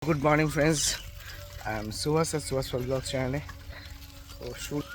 Good morning, friends. I'm Suhas at Suhas Vlog channel. So shoot.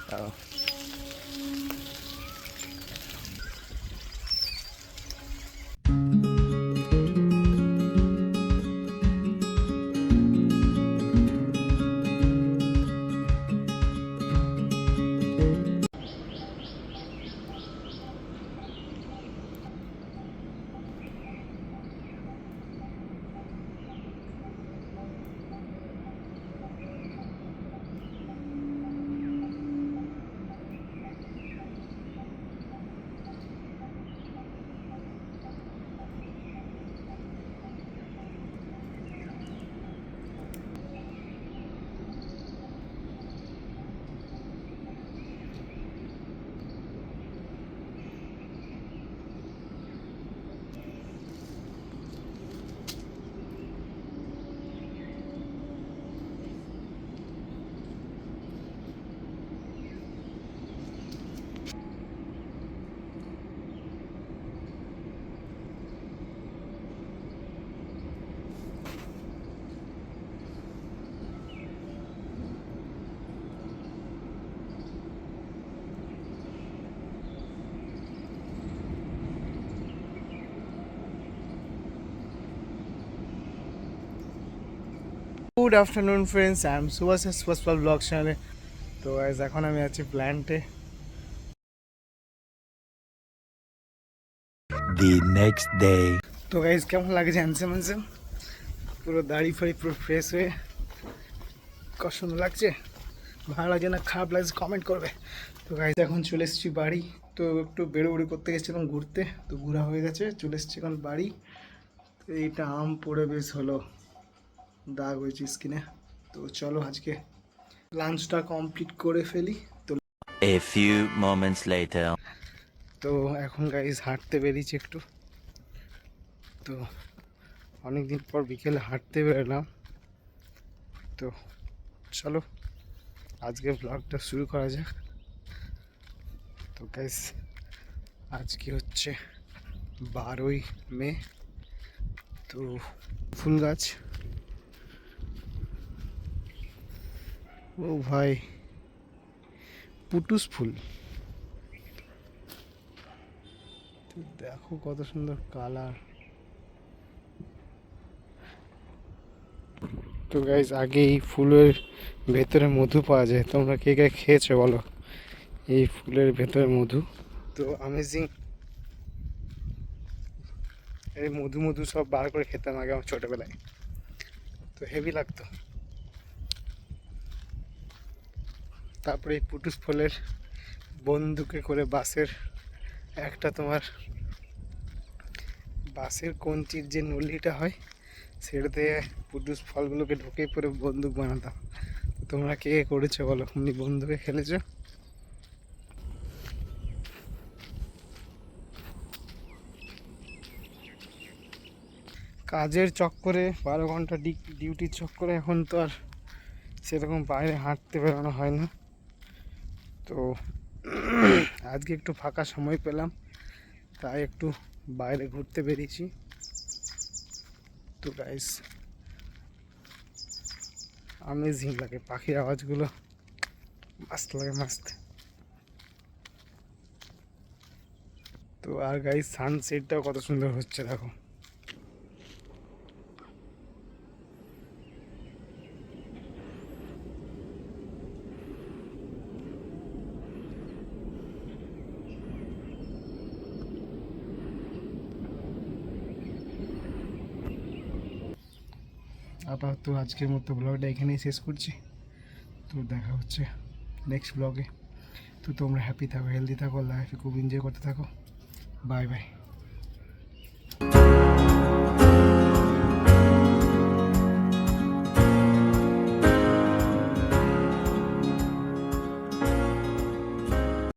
Good afternoon, friends. I'm Suhas at Suhas Vlog channel. তো guys, এখন আমি আছি প্ল্যান্টে। The next day. তো guys কেমন লাগে handsome handsome, পুরো দাড়ি ফাড়ি পুরো ফ্রেশ হয়ে কত সুন্দর লাগছে। ভালো লাগছে না খারাপ লাগছে কমেন্ট করবে। তো গাইজ এখন চলে এসেছি বাড়ি। তো একটু বেরোবেড়ি করতে গেছিলাম ঘুরতে, তো ঘোরা হয়ে গেছে, চলে এসেছি এখন বাড়ি। তো এইটা আম পড়ে বেশ হলো, দাগ হয়েছে স্কিনে। তো চলো আজকে লাঞ্চটা কমপ্লিট করে ফেলি। তো A few moments later. তো এখন গাইজ হাঁটতে বেরিয়েছি একটু। তো অনেকদিন পর বিকেলে হাঁটতে বেরোলাম। তো চলো আজকে ব্লগটা শুরু করা যাক। তো গাইজ আজকে হচ্ছে 12ই মে। তো ফুল গাছ, ও ভাই পুটুস ফুল, তো দেখো কত সুন্দর কালার। তো গাইজ আগে এই ফুলের ভেতরে মধু পাওয়া যায়, তোমরা কে কে খেয়েছো বলো এই ফুলের ভেতরে মধু? তো অ্যামেজিং, এই মধু মধু সব বার করে খেতাম আগে আমার ছোটোবেলায়, তো হেভি লাগতো। তারপরে এই পুটুস ফলের বন্দুকে করে বাঁশের একটা তোমার বাঁশের কঞ্চির যে নলিটা হয় সেটাতে পুটুস ফলগুলোকে ঢুকে পরে বন্দুক বানাতাম। তোমরা কে করেছো বলো, এমনি বন্দুকে খেলেছো? কাজের চক্করে 12 ঘন্টা ডিউটির চক্করে এখন তো আর সেরকম বাইরে হাঁটতে বেরোনো হয় না। তো আজকে একটু ফাঁকা সময় পেলাম, তাই একটু বাইরে ঘুরতে বেরিয়েছি। তো গাইস আমেজিং লাগে, পাখির আওয়াজগুলো মাস্ত লাগে মাস্ত। তো আর গাইস সানসেটটাও কত সুন্দর হচ্ছে দেখো। আপাতত আজকের মতো ব্লগটা এখানেই শেষ করছি। তো দেখা হচ্ছে নেক্সট ব্লগে। তো তোমরা হ্যাপি থাকো, হেলদি থাকো, লাইফে খুব এনজয় করতে থাকো। Bye bye.